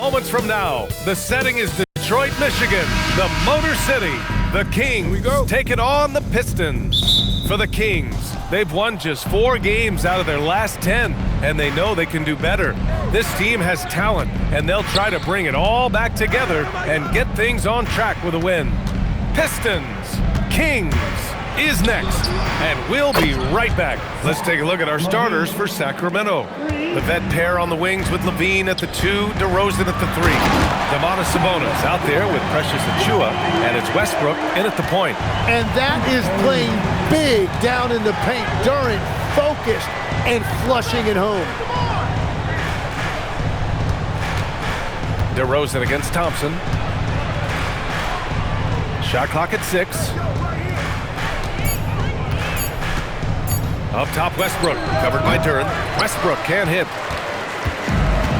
Moments from now, the setting is Detroit, Michigan, the Motor City. The Kings taking on the Pistons. For the Kings, they've won just 4 games out of their last 10, and they know they can do better. This team has talent, and they'll try to bring it all back together and get things on track with a win. Pistons, Kings is next, and we'll be right back. Let's take a look at our starters for Sacramento. The vet pair on the wings with LaVine at the 2, DeRozan at the 3. Domantas Sabonis out there with Precious Achiuwa, and it's Westbrook in at the point. And that is playing big down in the paint. Durant focused and flushing it home. DeRozan against Thompson. Shot clock at 6. Up top, Westbrook, covered by Durant. Westbrook can't hit.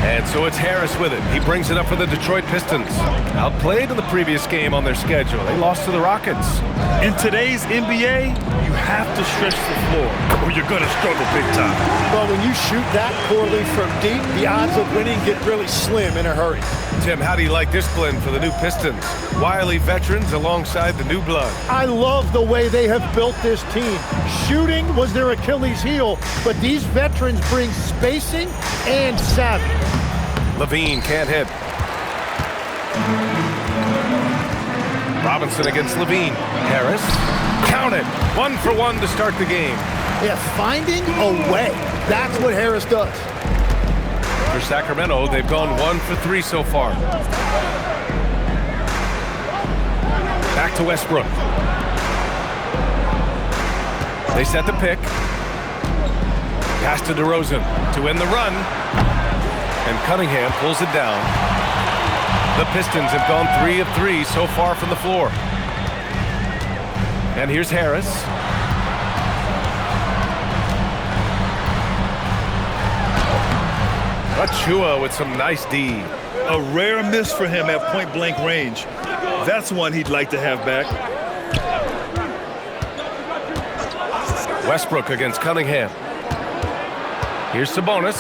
And so it's Harris with it. He brings it up for the Detroit Pistons. Outplayed in the previous game on their schedule. They lost to the Rockets. In today's NBA, you have to stretch the floor, or you're going to struggle big time. Well, when you shoot that poorly from deep, the odds of winning get really slim in a hurry. Tim, how do you like this blend for the new Pistons? Wily veterans alongside the new blood. I love the way they have built this team. Shooting was their Achilles heel, but these veterans bring spacing and savvy. LaVine can't hit. Robinson against LaVine. Harris, count it. 1 for 1 to start the game. Yeah, finding a way. That's what Harris does. For Sacramento, they've gone 1 for 3 so far. Back to Westbrook. They set the pick. Pass to DeRozan to end the run. And Cunningham pulls it down. The Pistons have gone 3 of 3 so far from the floor. And here's Harris. Achiuwa with some nice D. A rare miss for him at point-blank range. That's one he'd like to have back. Westbrook against Cunningham. Here's Sabonis.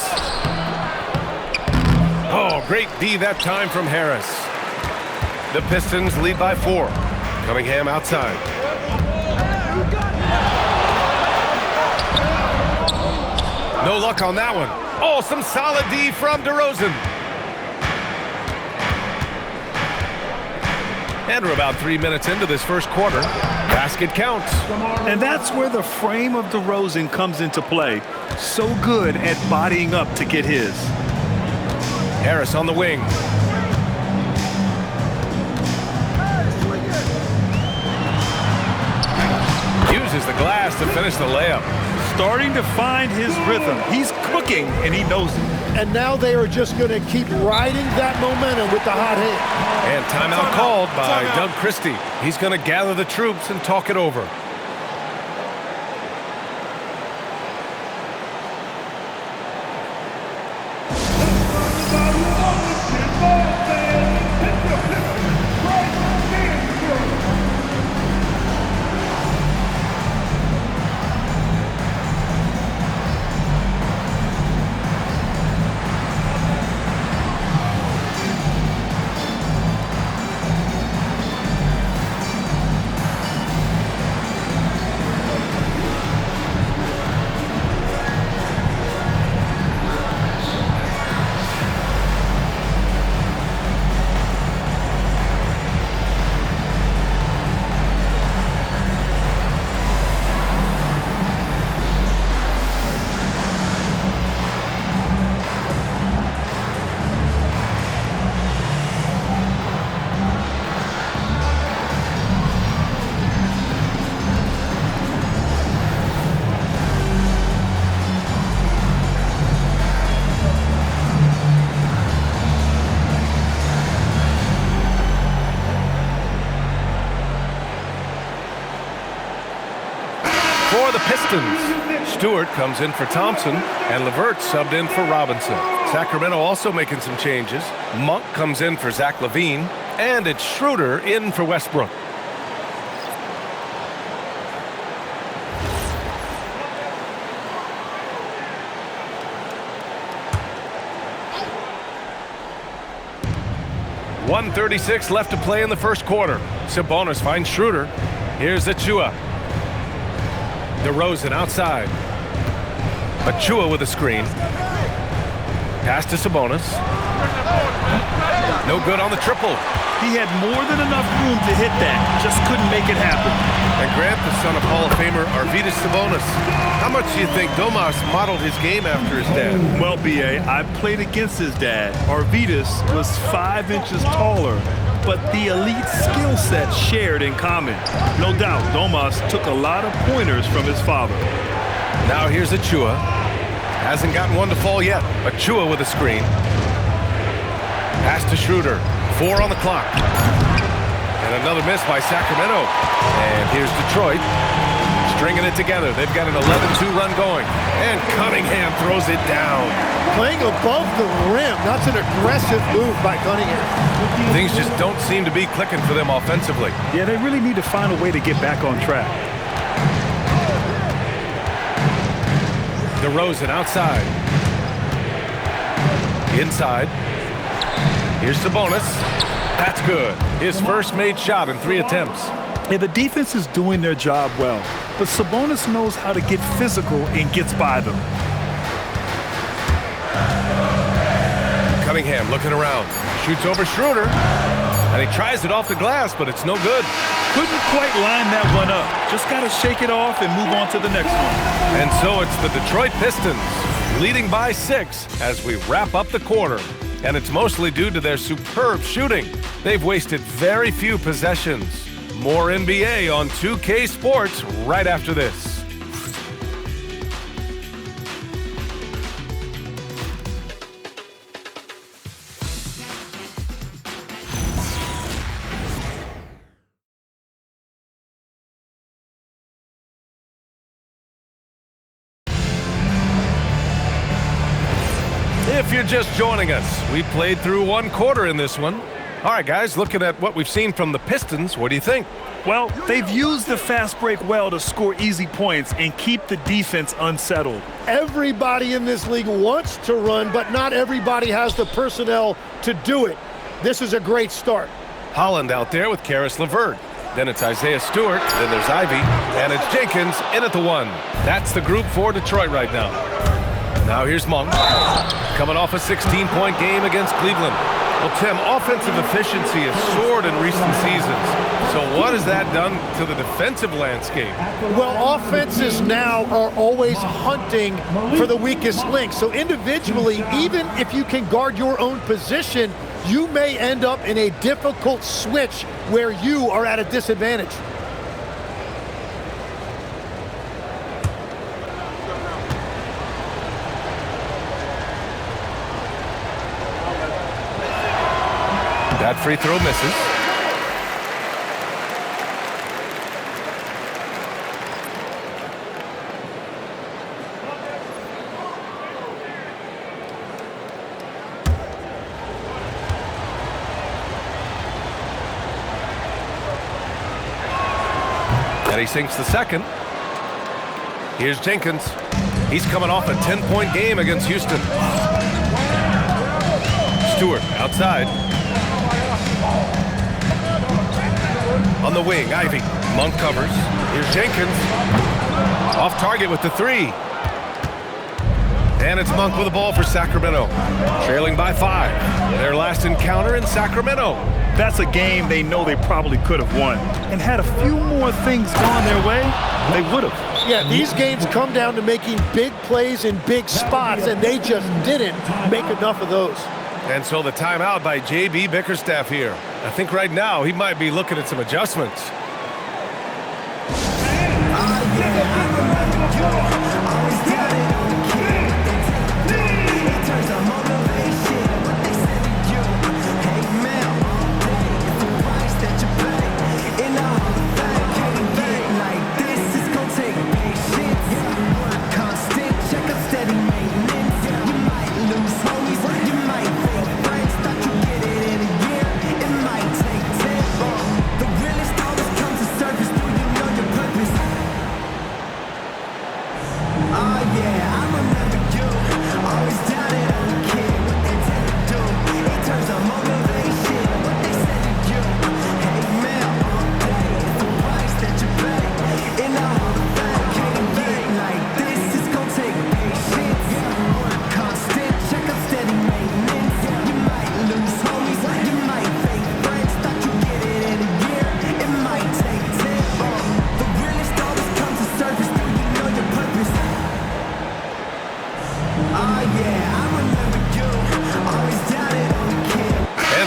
Oh, great D that time from Harris. The Pistons lead by 4. Cunningham outside. No luck on that one. Oh, some solid D from DeRozan. And we're about 3 minutes into this first quarter. Basket counts. And that's where the frame of DeRozan comes into play. So good at bodying up to get his. Harris on the wing. Uses the glass to finish the layup. Starting to find his rhythm. He's cooking, and he knows it. And now they are just going to keep riding that momentum with the hot hand. And timeout called by Doug Christie. He's going to gather the troops and talk it over. For the Pistons, Stewart comes in for Thompson, and LeVert subbed in for Robinson. Sacramento also making some changes. Monk comes in for Zach LaVine, and it's Schroeder in for Westbrook. 1:36 left to play in the first quarter. Sabonis finds Schroeder. Here's Achua. DeRozan outside. Achua with a screen. Pass to Sabonis. No good on the triple. He had more than enough room to hit that. Just couldn't make it happen. And Grant, the son of Hall of Famer Arvydas Sabonis. How much do you think Domas modeled his game after his dad? Well, B.A., I played against his dad. Arvydas was 5 inches taller, but the elite skill set shared in common. No doubt, Domas took a lot of pointers from his father. Now here's Achua. Hasn't gotten one to fall yet. Achua with a screen. Pass to Schroeder. 4 on the clock. And another miss by Sacramento. And here's Detroit. Stringing it together. They've got an 11-2 run going. And Cunningham throws it down. Playing above the rim. That's an aggressive move by Cunningham. Things just don't seem to be clicking for them offensively. Yeah, they really need to find a way to get back on track. DeRozan outside. Inside. Here's Sabonis. That's good. His first made shot in 3 attempts. Yeah, the defense is doing their job well, but Sabonis knows how to get physical and gets by them. Cunningham looking around. Shoots over Schroeder. And he tries it off the glass, but it's no good. Couldn't quite line that one up. Just got to shake it off and move on to the next one. And so it's the Detroit Pistons leading by 6 as we wrap up the quarter. And it's mostly due to their superb shooting. They've wasted very few possessions. More NBA on 2K Sports right after this. If you're just joining us, we played through 1 quarter in this one. All right, guys, looking at what we've seen from the Pistons, what do you think? Well, they've used the fast break well to score easy points and keep the defense unsettled. Everybody in this league wants to run, but not everybody has the personnel to do it. This is a great start. Holland out there with Karis LeVert. Then it's Isaiah Stewart, then there's Ivy, and it's Jenkins in at the 1. That's the group for Detroit right now. Now here's Monk, coming off a 16-point game against Cleveland. Well, Tim, offensive efficiency has soared in recent seasons. So what has that done to the defensive landscape? Well, offenses now are always hunting for the weakest link. So individually, even if you can guard your own position, you may end up in a difficult switch where you are at a disadvantage. That free throw misses. And he sinks the second. Here's Jenkins. He's coming off a 10-point game against Houston. Stewart outside. On the wing, Ivy. Monk covers. Here's Jenkins. Off target with the 3. And it's Monk with the ball for Sacramento. Trailing by 5. Their last encounter in Sacramento. That's a game they know they probably could have won. And had a few more things gone their way, they would have. Yeah, these games come down to making big plays in big spots, and they just didn't make enough of those. And so the timeout by J.B. Bickerstaff here. I think right now he might be looking at some adjustments.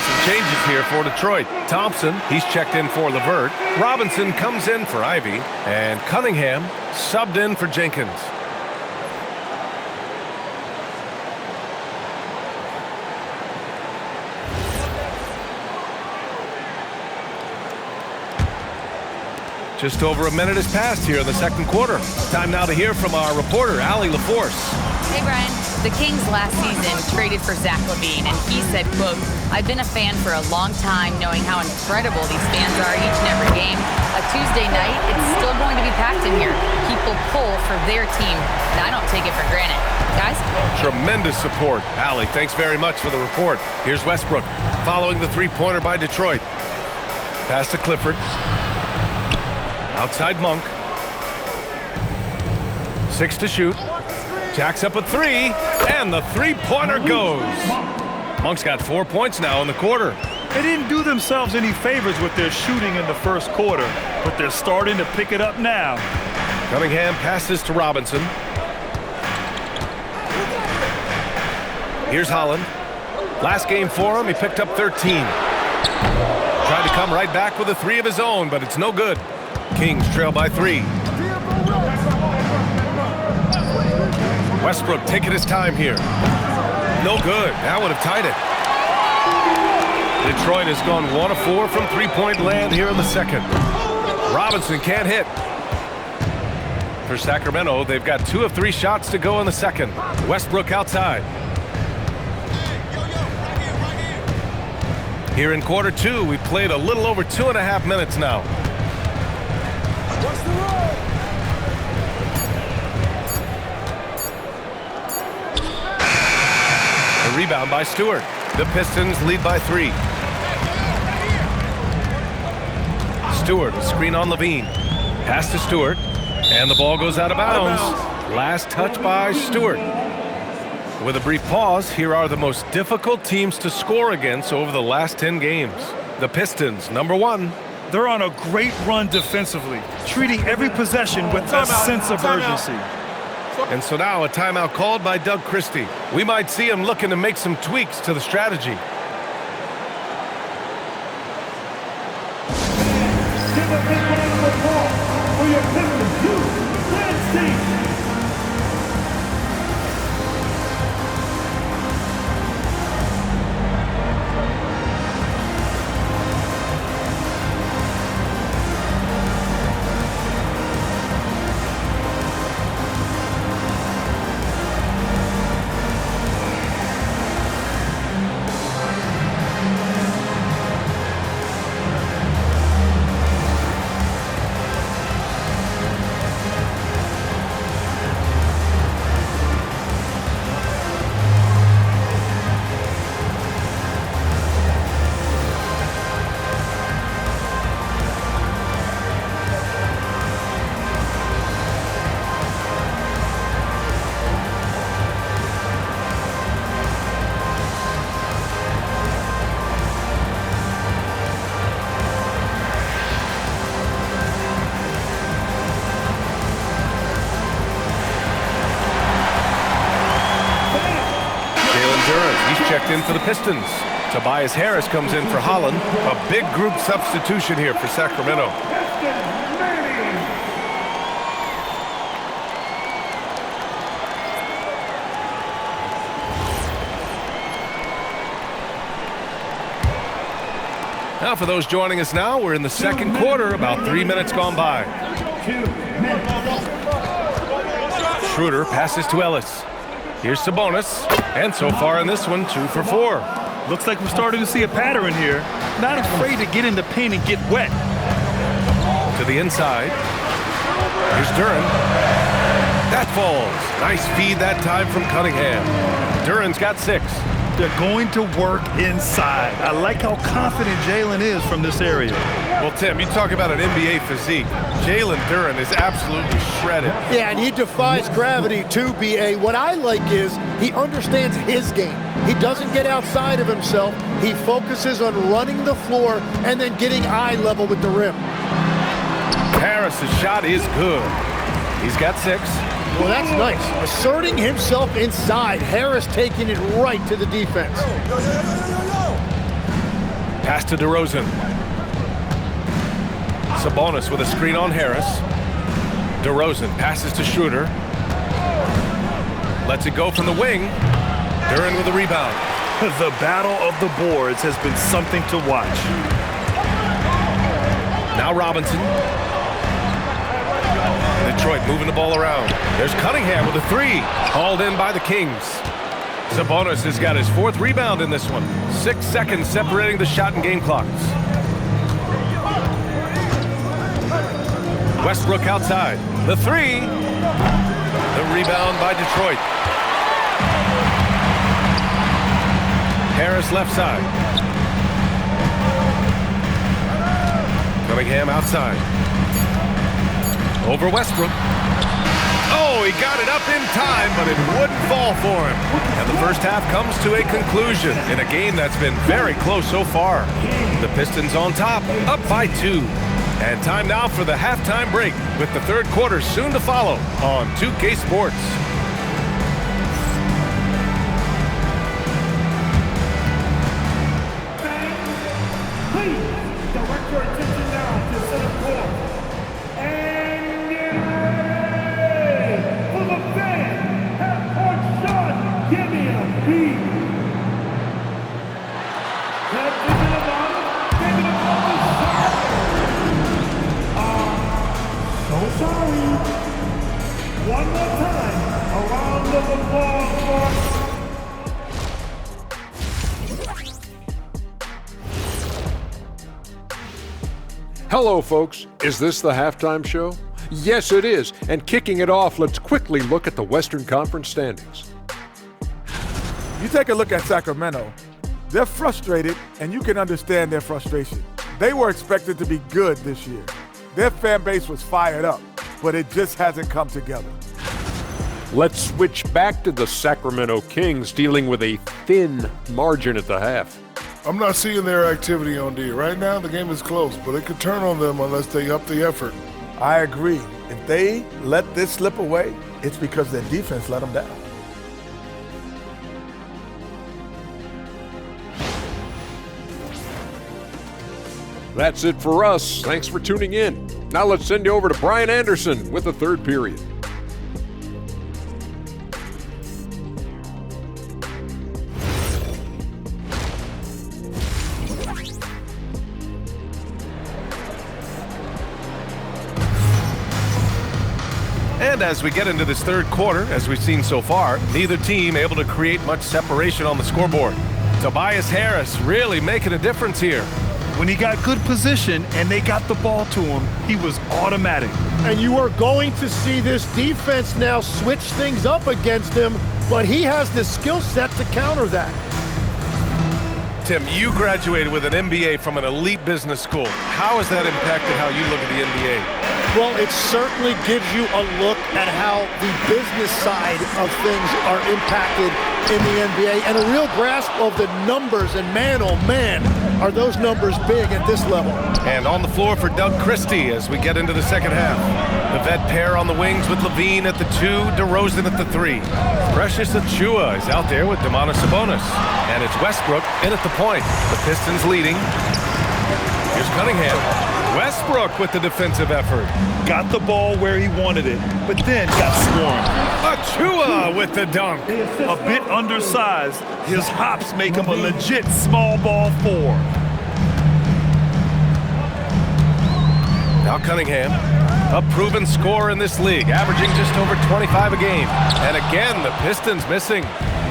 some changes here for Detroit. Thompson, he's checked in for Levert. Robinson comes in for Ivy. And Cunningham subbed in for Jenkins. Just over a minute has passed here in the second quarter. Time now to hear from our reporter, Allie LaForce. Hey, Brian. The Kings last season traded for Zach LaVine, and he said, quote, "I've been a fan for a long time, knowing how incredible these fans are each and every game. A Tuesday night, it's still going to be packed in here. People pull for their team, and I don't take it for granted." Guys? Tremendous support. Allie, thanks very much for the report. Here's Westbrook following the three-pointer by Detroit. Pass to Clifford. Outside Monk. 6 to shoot. Jacks up a three, and the three-pointer goes. Monk's got 4 points now in the quarter. They didn't do themselves any favors with their shooting in the first quarter, but they're starting to pick it up now. Cunningham passes to Robinson. Here's Holland. Last game for him, he picked up 13. Tried to come right back with a three of his own, but it's no good. Kings trail by 3. Westbrook taking his time here. No good. That would have tied it. Detroit has gone 1 of 4 from three-point land here in the second. Robinson can't hit. For Sacramento, they've got 2 of 3 shots to go in the second. Westbrook outside. Here in quarter 2, we've played a little over 2.5 minutes now. A rebound by Stewart. The Pistons lead by 3. Stewart, screen on Levine. Pass to Stewart, and the ball goes out of bounds. Last touch by Stewart. With a brief pause, here are the most difficult teams to score against over the last 10 games. The Pistons, number 1. They're on a great run defensively, treating every possession with a sense of urgency. And so now a timeout called by Doug Christie. We might see him looking to make some tweaks to the strategy. Give a big round of applause for your Pistons Youth Dance Team. Checked in for the Pistons. Tobias Harris comes in for Holland. A big group substitution here for Sacramento. Now for those joining us now, we're in the second quarter, about 3 minutes gone by. Schroeder passes to Ellis. Here's Sabonis, and so far in this one, 2 for 4. Looks like we're starting to see a pattern here. Not afraid to get in the paint and get wet. To the inside. Here's Duren. That falls. Nice feed that time from Cunningham. Duren's got 6. They're going to work inside. I like how confident Jalen is from this area. Well, Tim, you talk about an NBA physique. Jalen Duren is absolutely shredded. Yeah, and he defies gravity too, B.A. What I like is he understands his game. He doesn't get outside of himself. He focuses on running the floor and then getting eye level with the rim. Harris's shot is good. He's got 6. Well, that's nice. Asserting himself inside. Harris taking it right to the defense. Pass to DeRozan. Sabonis with a screen on Harris. DeRozan passes to Schroeder. Lets it go from the wing. Duren with a rebound. The battle of the boards has been something to watch. Now Robinson. Detroit moving the ball around. There's Cunningham with a three. Hauled in by the Kings. Sabonis has got his 4th rebound in this one. 6 seconds separating the shot and game clocks. Westbrook outside. The three. The rebound by Detroit. Harris left side. Cunningham outside. Over Westbrook. Oh, he got it up in time, but it wouldn't fall for him. And the first half comes to a conclusion in a game that's been very close so far. The Pistons on top, up by 2. And time now for the halftime break, with the third quarter soon to follow on 2K Sports. Please direct your attention now to center court. And get ready for the fan half-court shot. Give me a beat. Taking it off the shot. So sorry. One more time. A round of applause for... Hello, folks. Is this the halftime show? Yes, it is. And kicking it off, let's quickly look at the Western Conference standings. You take a look at Sacramento. They're frustrated, and you can understand their frustration. They were expected to be good this year. Their fan base was fired up, but it just hasn't come together. Let's switch back to the Sacramento Kings, dealing with a thin margin at the half. I'm not seeing their activity on D. Right now, the game is close, but it could turn on them unless they up the effort. I agree. If they let this slip away, it's because their defense let them down. That's it for us. Thanks for tuning in. Now let's send you over to Brian Anderson with the third period. And as we get into this third quarter, as we've seen so far, neither team able to create much separation on the scoreboard. Tobias Harris really making a difference here. When he got good position and they got the ball to him, he was automatic. And you are going to see this defense now switch things up against him, but he has the skill set to counter that. Tim, you graduated with an MBA from an elite business school. How has that impacted how you look at the NBA? Well, it certainly gives you a look at how the business side of things are impacted in the NBA and a real grasp of the numbers. And man, oh man, are those numbers big at this level. And on the floor for Doug Christie as we get into the second half. The vet pair on the wings with Levine at the 2, DeRozan at the 3. Precious Achiuwa is out there with Domantas Sabonis. And it's Westbrook in at the point. The Pistons leading. Here's Cunningham. Westbrook with the defensive effort. Got the ball where he wanted it, but then got swarmed. Achiuwa with the dunk. A bit undersized, his hops make him a legit small ball 4. Now Cunningham, a proven scorer in this league, averaging just over 25 a game. And again, the Pistons missing.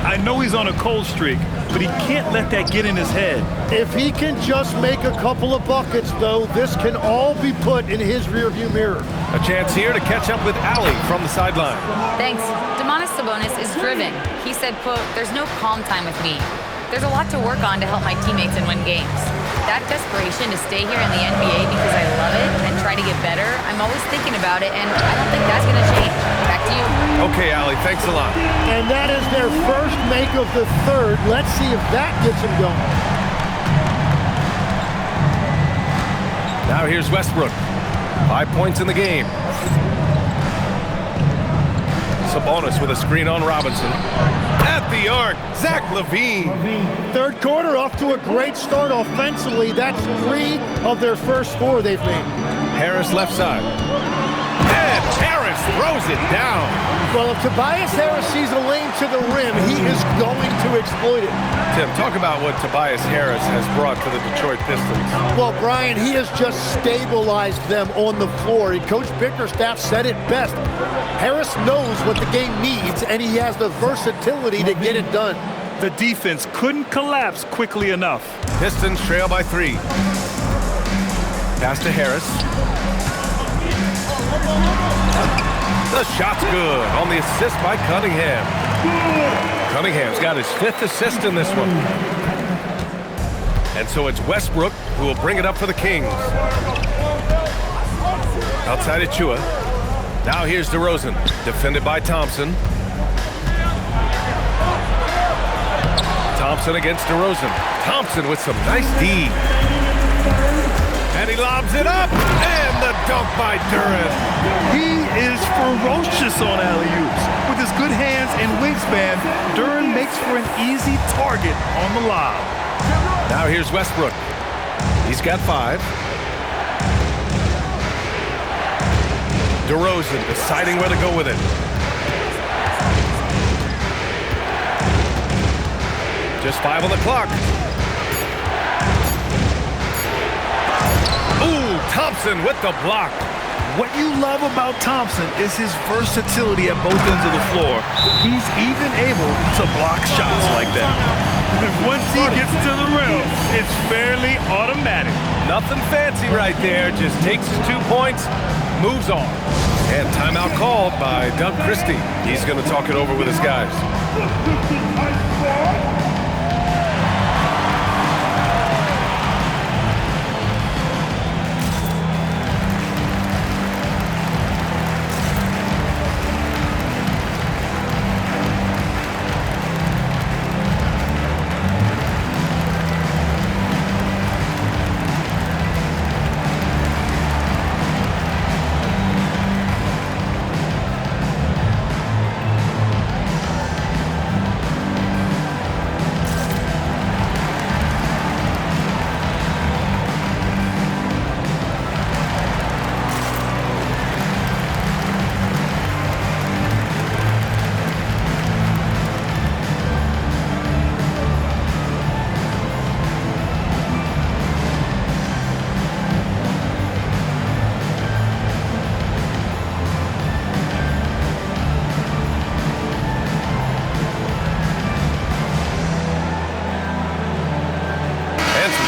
I know he's on a cold streak, but he can't let that get in his head. If he can just make a couple of buckets, though, this can all be put in his rearview mirror. A chance here to catch up with Allie from the sideline. Thanks. Domantas Sabonis is driven. He said, quote, "There's no calm time with me. There's a lot to work on to help my teammates and win games. That desperation to stay here in the NBA because I love it and try to get better, I'm always thinking about it, and I don't think that's going to change." Back to you. Okay, Allie, thanks a lot. And that is their first make of the third. Let's see if that gets them going. Now here's Westbrook. 5 points in the game. Sabonis with a screen on Robinson. At the arc, Zach LaVine. Third quarter off to a great start offensively. That's 3 of their first 4 they've made. Harris left side. And Harris throws it down. Well, if Tobias Harris sees a lane to the rim, he is going to exploit it. Tim, talk about what Tobias Harris has brought to the Detroit Pistons. Well, Brian, he has just stabilized them on the floor. And Coach Bickerstaff said it best. Harris knows what the game needs, and he has the versatility to get it done. The defense couldn't collapse quickly enough. Pistons trail by 3. Pass to Harris. The shot's good on the assist by Cunningham. Cunningham's got his 5th assist in this one. And so it's Westbrook who will bring it up for the Kings. Outside Achua. Now here's DeRozan, defended by Thompson. Thompson against DeRozan. Thompson with some nice D. And he lobs it up, and the dunk by Duren. He is ferocious on alley-oops. With his good hands and wingspan, Duren makes for an easy target on the lob. Now here's Westbrook. He's got 5. DeRozan deciding where to go with it. Just 5 on the clock. Ooh, Thompson with the block. What you love about Thompson is his versatility at both ends of the floor. He's even able to block shots like that. And once he gets to the rim, it's fairly automatic. Nothing fancy right there. Just takes his 2 points, moves on. And timeout called by Doug Christie. He's going to talk it over with his guys.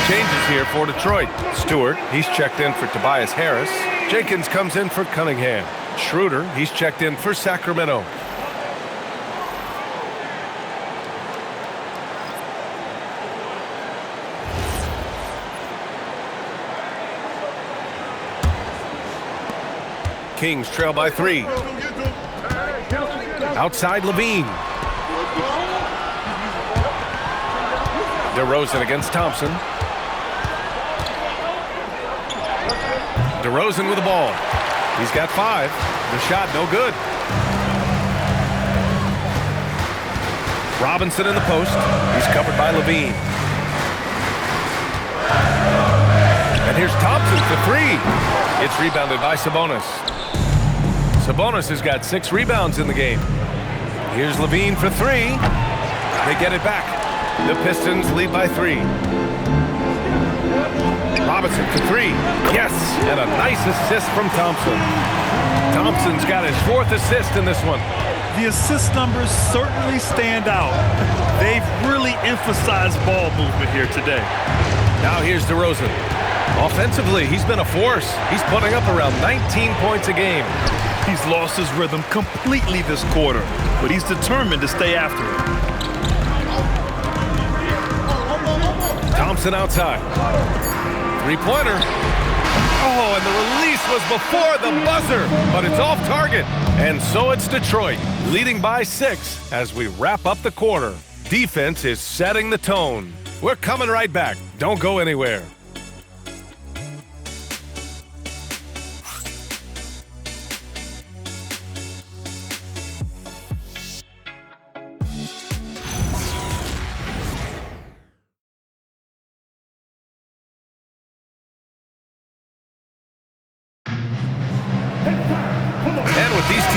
Changes here for Detroit. Stewart, he's checked in for Tobias Harris. Jenkins comes in for Cunningham. Schroeder, he's checked in for Sacramento. Kings trail by 3. Outside LaVine. DeRozan against Thompson. DeRozan with the ball. He's got 5. The shot no good. Robinson in the post. He's covered by LaVine. And here's Thompson for 3. It's rebounded by Sabonis. Sabonis has got 6 rebounds in the game. Here's LaVine for 3. They get it back. The Pistons lead by 3. Robinson for 3. Yes, and a nice assist from Thompson. Thompson's got his 4th assist in this one. The assist numbers certainly stand out. They've really emphasized ball movement here today. Now here's DeRozan. Offensively, he's been a force. He's putting up around 19 points a game. He's lost his rhythm completely this quarter, but he's determined to stay after it. Thompson outside. 3-pointer. Oh, and the release was before the buzzer, but it's off target. And so it's Detroit, leading by 6 as we wrap up the quarter. Defense is setting the tone. We're coming right back. Don't go anywhere.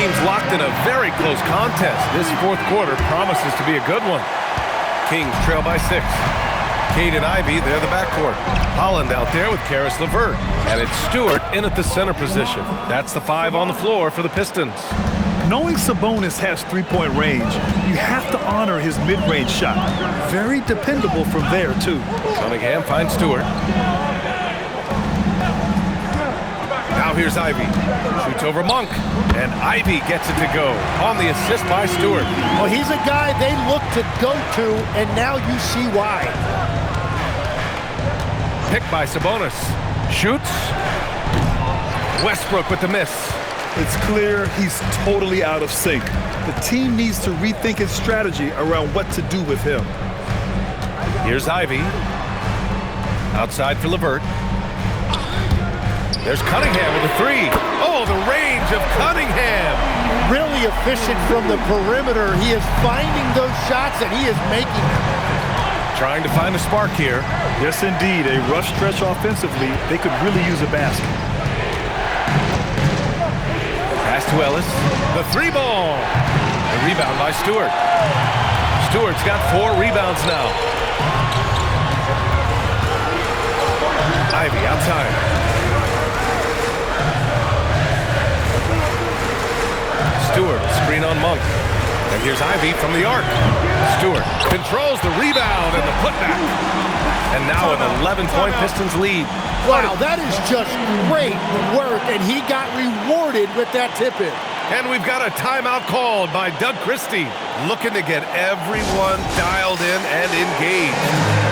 teams locked in a very close contest. This fourth quarter promises to be a good one. Kings trail by 6. Cade and Ivy, they're the backcourt. Holland out there with Karis LeVert. And it's Stewart in at the center position. That's the 5 on the floor for the Pistons. Knowing Sabonis has three-point range, you have to honor his mid-range shot. Very dependable from there, too. Cunningham finds Stewart. Now here's Ivy. Shoots over Monk. And Ivy gets it to go on the assist by Stewart. Well, he's a guy they look to go to, and now you see why. Picked by Sabonis. Shoots. Westbrook with the miss. It's clear he's totally out of sync. The team needs to rethink its strategy around what to do with him. Here's Ivy. Outside for LeVert. There's Cunningham with a 3. Oh, the range of Cunningham. Really efficient from the perimeter. He is finding those shots, and he is making them. Trying to find a spark here. Yes, indeed. A rough stretch offensively. They could really use a basket. Pass to Ellis. The 3 ball. The rebound by Stewart. Stewart's got 4 rebounds now. Ivy outside. Stewart, screen on Monk. And here's Ivy from the arc. Stewart controls the rebound and the putback. And now an 11-point Pistons lead. Wow, that is just great work, and he got rewarded with that tip-in. And we've got a timeout called by Doug Christie, looking to get everyone dialed in and engaged.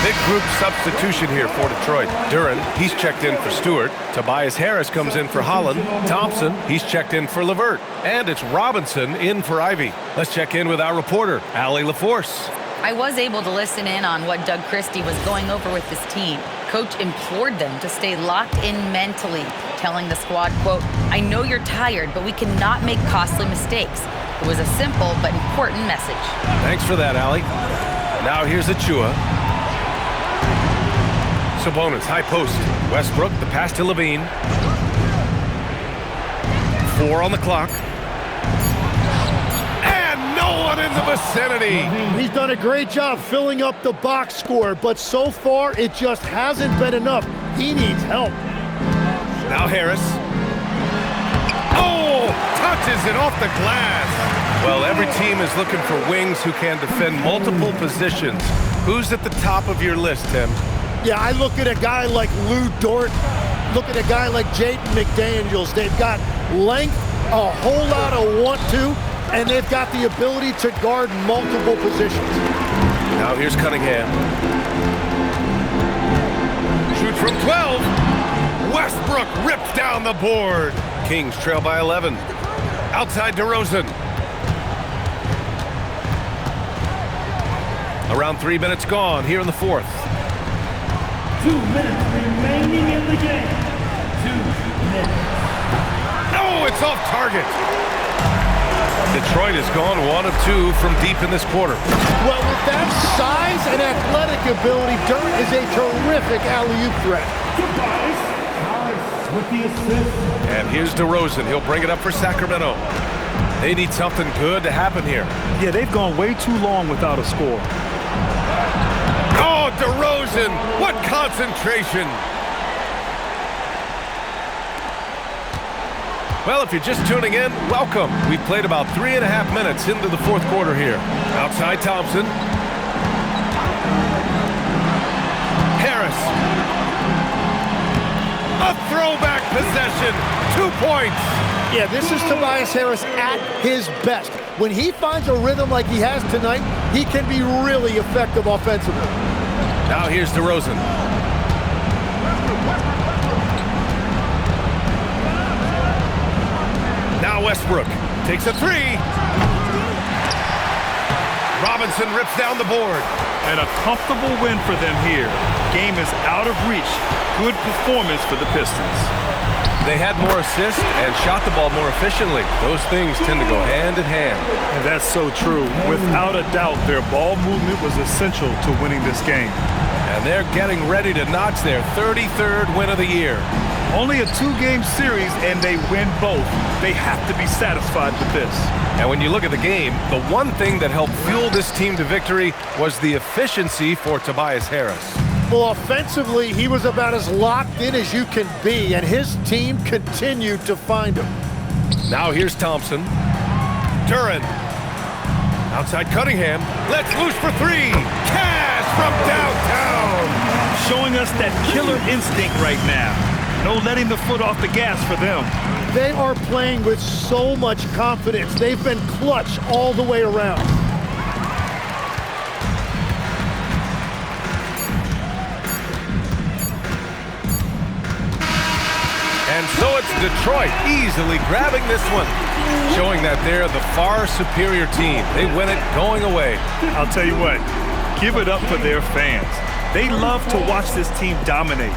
Big group substitution here for Detroit. Duren, he's checked in for Stewart. Tobias Harris comes in for Holland. Thompson, he's checked in for LeVert. And it's Robinson in for Ivy. Let's check in with our reporter, Allie LaForce. I was able to listen in on what Doug Christie was going over with his team. Coach implored them to stay locked in mentally, telling the squad, quote, "I know you're tired, but we cannot make costly mistakes." It was a simple but important message. Thanks for that, Allie. Now here's Achua. Sabonis, high post. Westbrook, the pass to Levine. 4 on the clock. And no one in the vicinity. He's done a great job filling up the box score, but so far it just hasn't been enough. He needs help. Now Harris. Oh, touches it off the glass. Well, every team is looking for wings who can defend multiple positions. Who's at the top of your list, Tim? Yeah, I look at a guy like Lou Dort, look at a guy like Jaden McDaniels. They've got length, a whole lot of want-to, and they've got the ability to guard multiple positions. Now here's Cunningham. Shoots from 12. Westbrook rips down the board. Kings trail by 11. Outside DeRozan. Around 3 minutes gone here in the fourth. 2 minutes remaining in the game. 2 minutes. Oh, it's off target. Detroit has gone 1 of 2 from deep in this quarter. Well, with that size and athletic ability, Dirk is a terrific alley-oop threat. Tobias Harris with the assist. And here's DeRozan. He'll bring it up for Sacramento. They need something good to happen here. Yeah, they've gone way too long without a score. Oh, DeRozan! What kind concentration. Well, if you're just tuning in, welcome. We've played about 3.5 minutes into the fourth quarter here. Outside Thompson. Harris. A throwback possession. 2 points. Yeah, this is Tobias Harris at his best. When he finds a rhythm like he has tonight, he can be really effective offensively. Now here's DeRozan. Now Westbrook takes a three. Robinson rips down the board. And a comfortable win for them here. Game is out of reach. Good performance for the Pistons. They had more assists and shot the ball more efficiently. Those things tend to go hand in hand. And that's so true. Without a doubt, their ball movement was essential to winning this game. And they're getting ready to notch their 33rd win of the year. Only a 2-game series, and they win both. They have to be satisfied with this. And when you look at the game, the one thing that helped fuel this team to victory was the efficiency for Tobias Harris. Well, offensively, he was about as locked in as you can be, and his team continued to find him. Now here's Thompson. Duren. Outside Cunningham. Let's loose for three. Cash from downtown. Showing us that killer instinct right now. No letting the foot off the gas for them. They are playing with so much confidence. They've been clutch all the way around. And so it's Detroit easily grabbing this one, showing that they're the far superior team. They win it going away. I'll tell you what, give it up for their fans. They love to watch this team dominate.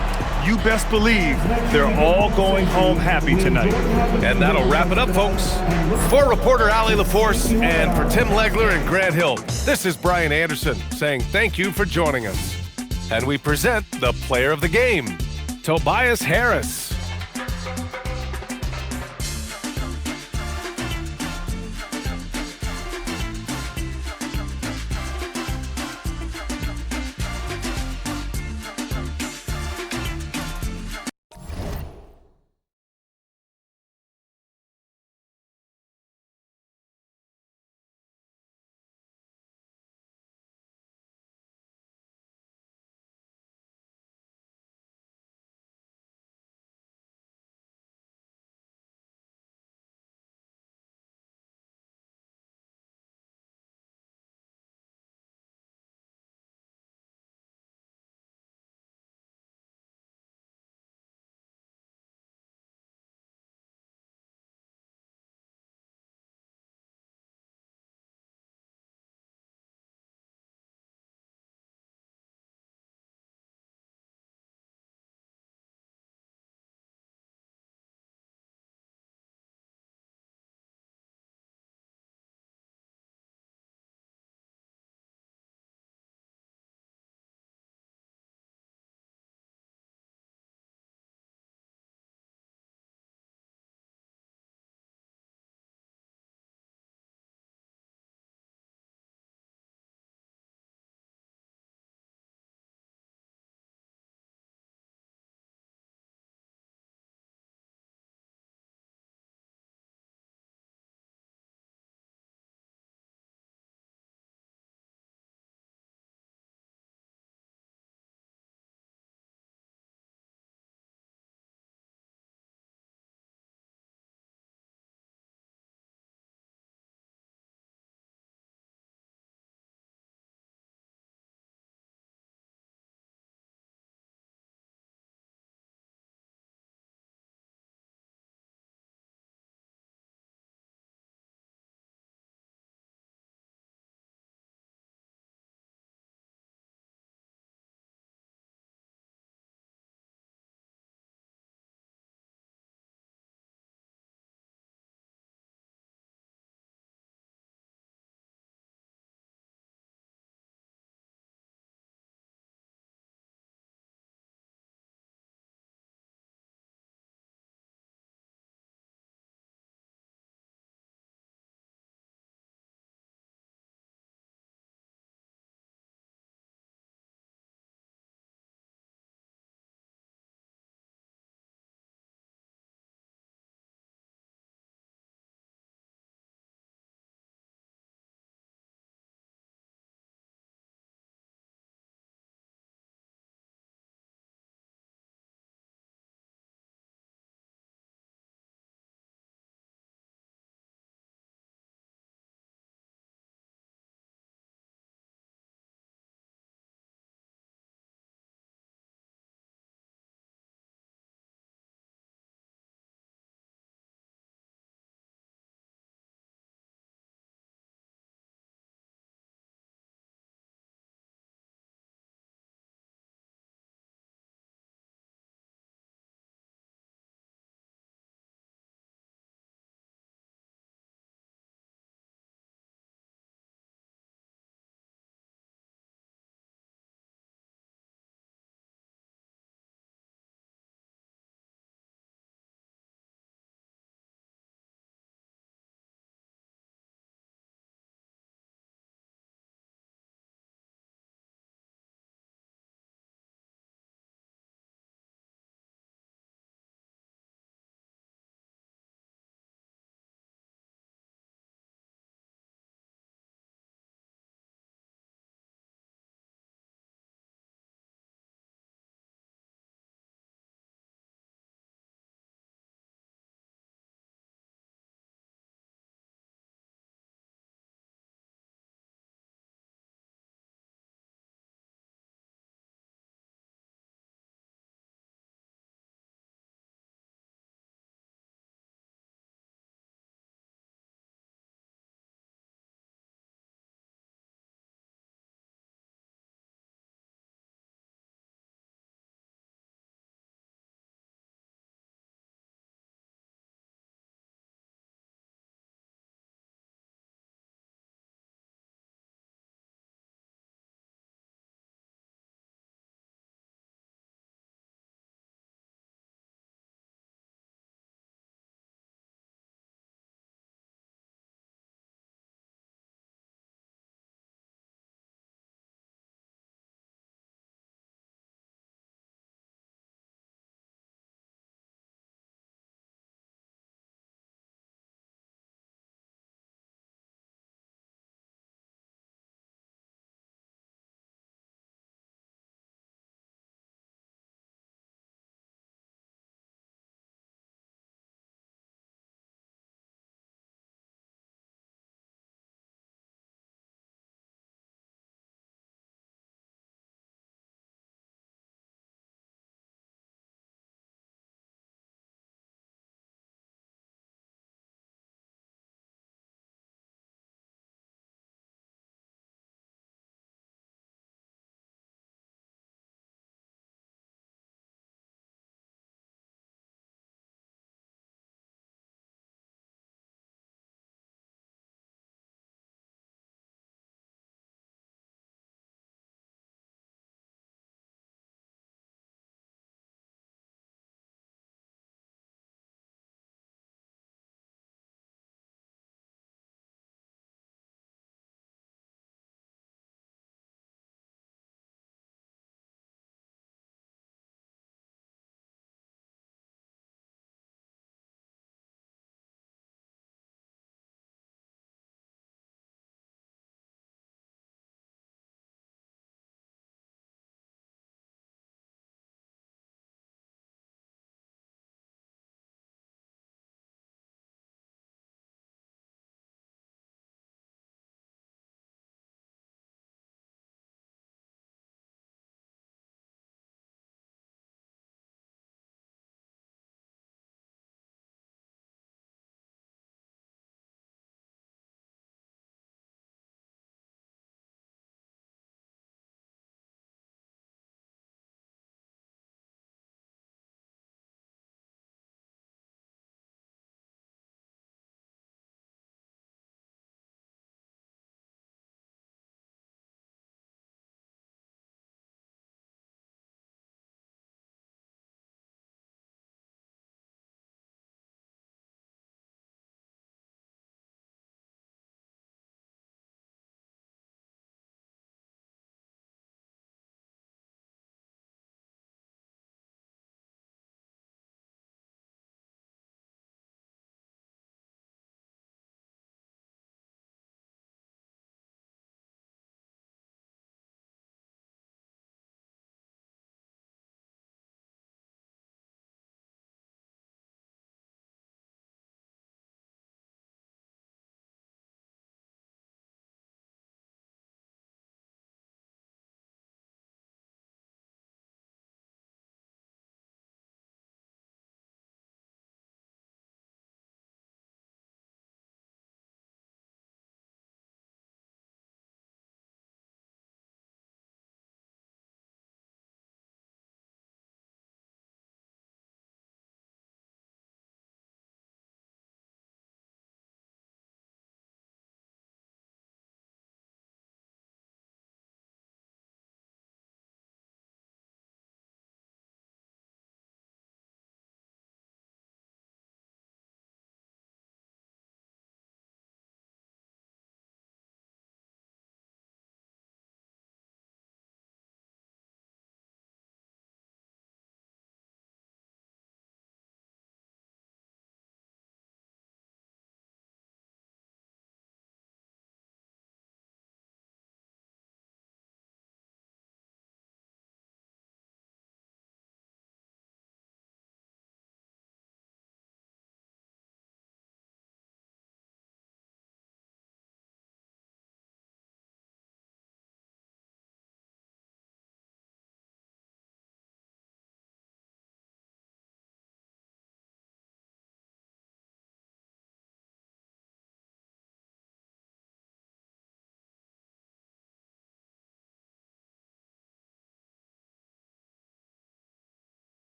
You best believe they're all going home happy tonight. And that'll wrap it up, folks. For reporter Allie LaForce and for Tim Legler and Grant Hill, this is Brian Anderson saying thank you for joining us. And we present the player of the game, Tobias Harris.